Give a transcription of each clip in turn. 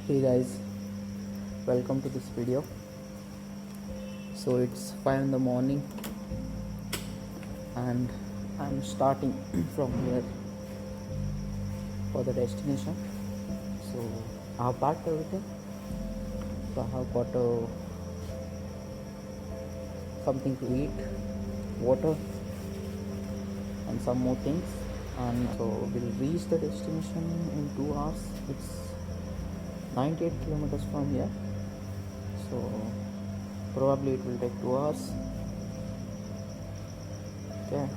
Hey guys, welcome to this video. So it's 5 in the morning and I'm starting from here for the destination. So I have packed everything. So I have got something to eat, water and some more things. And so we'll reach the destination in 2 hours. It's 98 kilometers from here. So probably it will take 2 hours. Okay.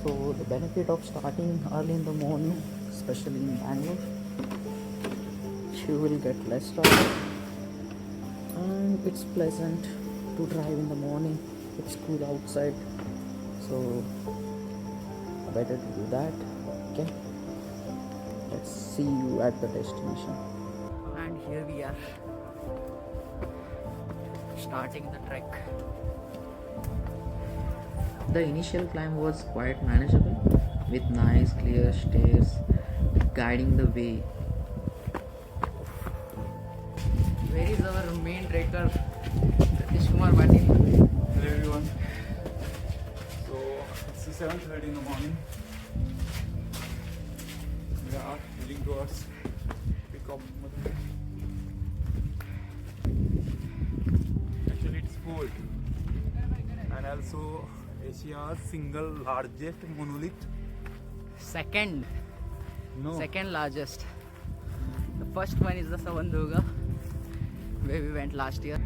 So the benefit of starting early in the morning, especially in Bangalore, you will get less traffic and it's pleasant to drive in the morning. It's cool outside, so better to do that. Okay, let's see you at the destination. And here we are, starting the trek. The initial climb was quite manageable with nice clear stairs guiding the way. Where is our main trekker, Satish Kumar Patil? Hello everyone. So it's 7:30 in the morning. We are heading towards pick up Madhugiri. Actually it's cold and also Asia's single largest monolith. Second largest. The first one is the Savandhuga, where we went last year.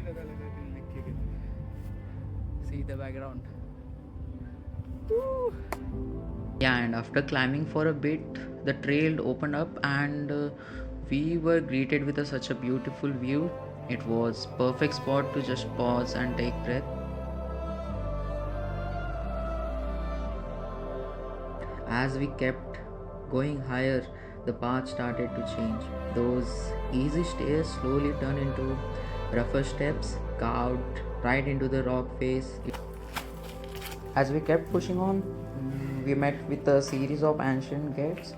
See the background. Woo. Yeah, and after climbing for a bit, the trail opened up and we were greeted with such a beautiful view. It was perfect spot to just pause and take breath. As we kept going higher, the path started to change. Those easy stairs slowly turned into rougher steps carved right into the rock face. As we kept pushing on, we met with a series of ancient gates.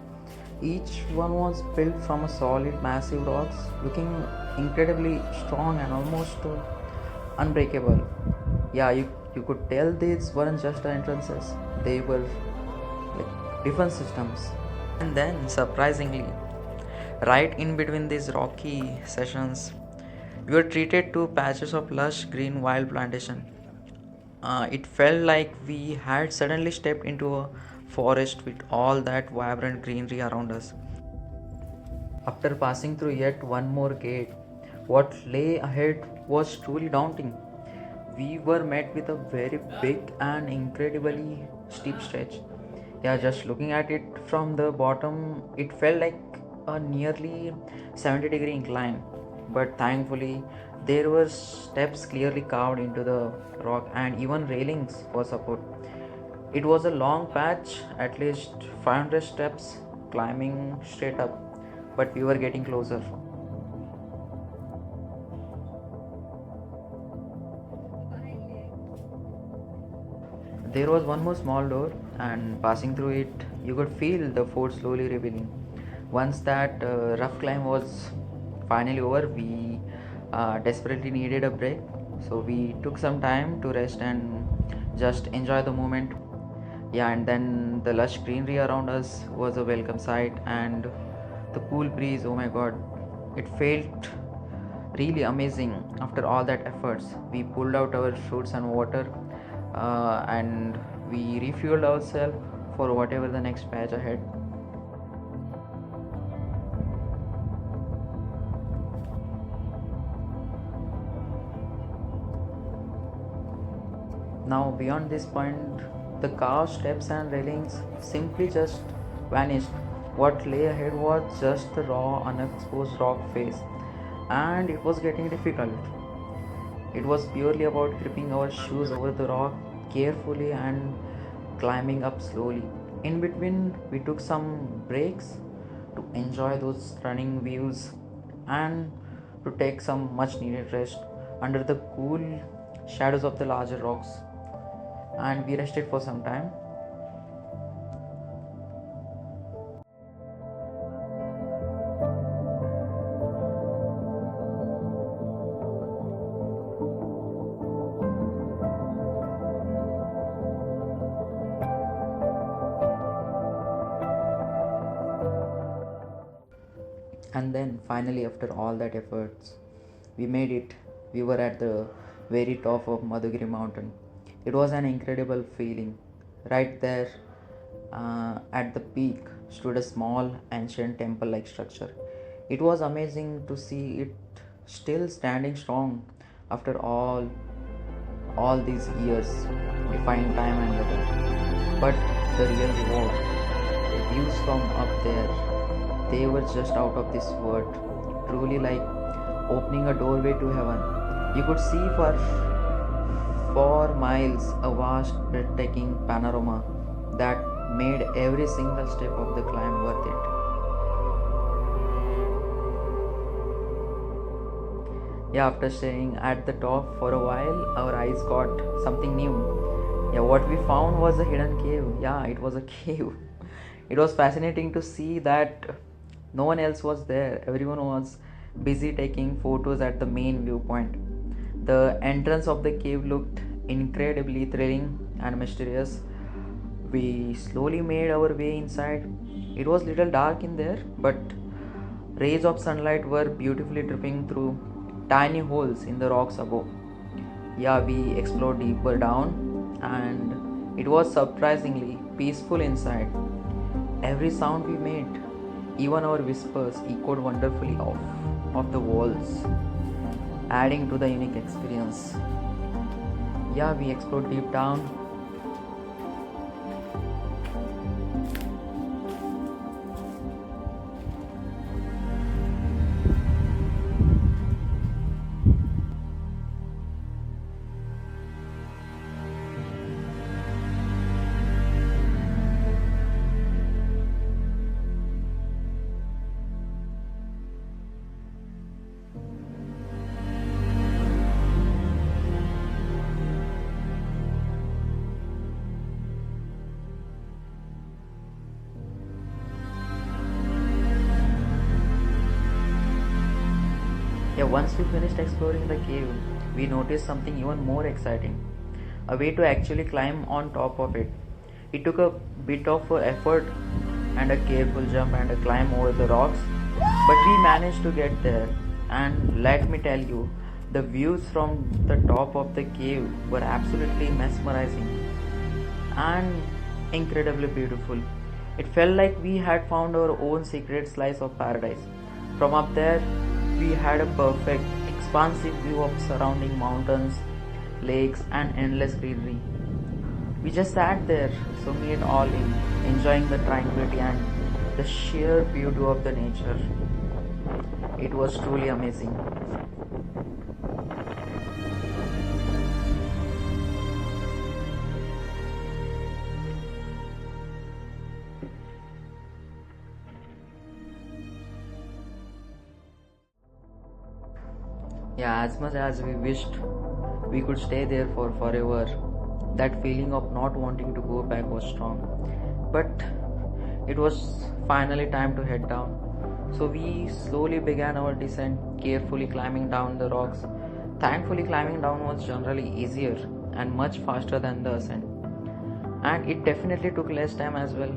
Each one was built from a solid, massive rocks, looking incredibly strong and almost unbreakable. Yeah, you could tell these weren't just entrances, they were like different systems. And then, surprisingly, right in between these rocky sessions, we were treated to patches of lush green wild plantation. It felt like we had suddenly stepped into a forest with all that vibrant greenery around us. After passing through yet one more gate, what lay ahead was truly daunting. We were met with a very big and incredibly steep stretch. Yeah, just looking at it from the bottom, it felt like a nearly 70-degree incline. But thankfully, there were steps clearly carved into the rock and even railings for support. It was a long patch, at least 500 steps climbing straight up, but we were getting closer. There was one more small door, and passing through it, you could feel the fort slowly revealing. Once that rough climb was finally over, we desperately needed a break, so we took some time to rest and just enjoy the moment. Yeah, and then the lush greenery around us was a welcome sight, and the cool breeze, oh my god, it felt really amazing. After all that efforts, we pulled out our fruits and water, and we refueled ourselves for whatever the next patch ahead. Now beyond this point, the carved steps and railings simply just vanished. What lay ahead was just the raw, unexposed rock face, and it was getting difficult. It was purely about gripping our shoes over the rock carefully and climbing up slowly. In between, we took some breaks to enjoy those stunning views and to take some much needed rest under the cool shadows of the larger rocks. And we rested for some time. And then finally, after all that efforts, we made it. We were at the very top of Madhugiri mountain. It was an incredible feeling. Right there at the peak stood a small ancient temple like structure. It was amazing to see it still standing strong after all these years, defying time and weather. But the real reward, the views from up there, they were just out of this world. Truly like opening a doorway to heaven. You could see for 4 miles a vast, breathtaking panorama that made every single step of the climb worth it. Yeah, after staying at the top for a while, our eyes got something new. Yeah, what we found was a hidden cave. Yeah, it was a cave. It was fascinating to see that no one else was there. Everyone was busy taking photos at the main viewpoint. The entrance of the cave looked incredibly thrilling and mysterious. We slowly made our way inside. It was little dark in there, but rays of sunlight were beautifully dripping through tiny holes in the rocks above. Yeah, we explored deeper down, and it was surprisingly peaceful inside. Every sound we made, even our whispers, echoed wonderfully off the walls, adding to the unique experience. Yeah, we explored deep down. Yeah, once we finished exploring the cave, we noticed something even more exciting, a way to actually climb on top of it. It took a bit of effort and a careful jump and a climb over the rocks, but we managed to get there. And let me tell you, the views from the top of the cave were absolutely mesmerizing and incredibly beautiful. It felt like we had found our own secret slice of paradise. From up there, we had a perfect, expansive view of surrounding mountains, lakes, and endless greenery. We just sat there, soaking it all in, enjoying the tranquility and the sheer beauty of the nature. It was truly amazing. Yeah, as much as we wished we could stay there for forever, that feeling of not wanting to go back was strong. But it was finally time to head down. So we slowly began our descent, carefully climbing down the rocks. Thankfully, climbing down was generally easier and much faster than the ascent. And it definitely took less time as well.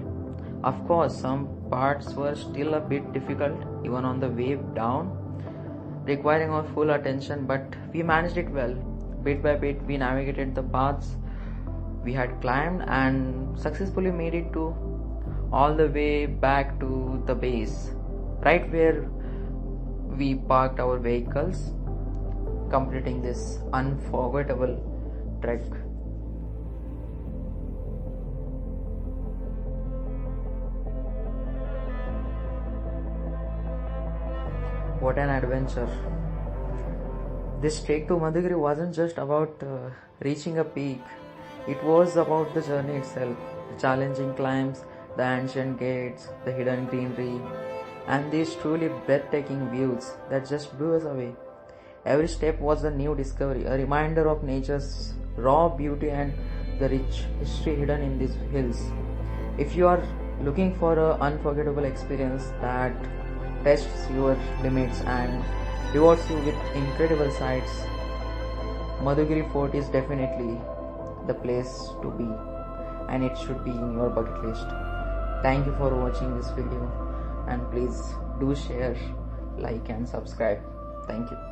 Of course, some parts were still a bit difficult, even on the way down, requiring our full attention, but we managed it well. Bit by bit, we navigated the paths we had climbed and successfully made it to all the way back to the base, right where we parked our vehicles, completing this unforgettable trek. What an adventure! This trek to Madhugiri wasn't just about reaching a peak, it was about the journey itself, the challenging climbs, the ancient gates, the hidden greenery, and these truly breathtaking views that just blew us away. Every step was a new discovery, a reminder of nature's raw beauty and the rich history hidden in these hills. If you are looking for an unforgettable experience that tests your limits and rewards you with incredible sights, Madhugiri Fort is definitely the place to be, and it should be in your bucket list. Thank you for watching this video, and please Do share, like, and subscribe. Thank you.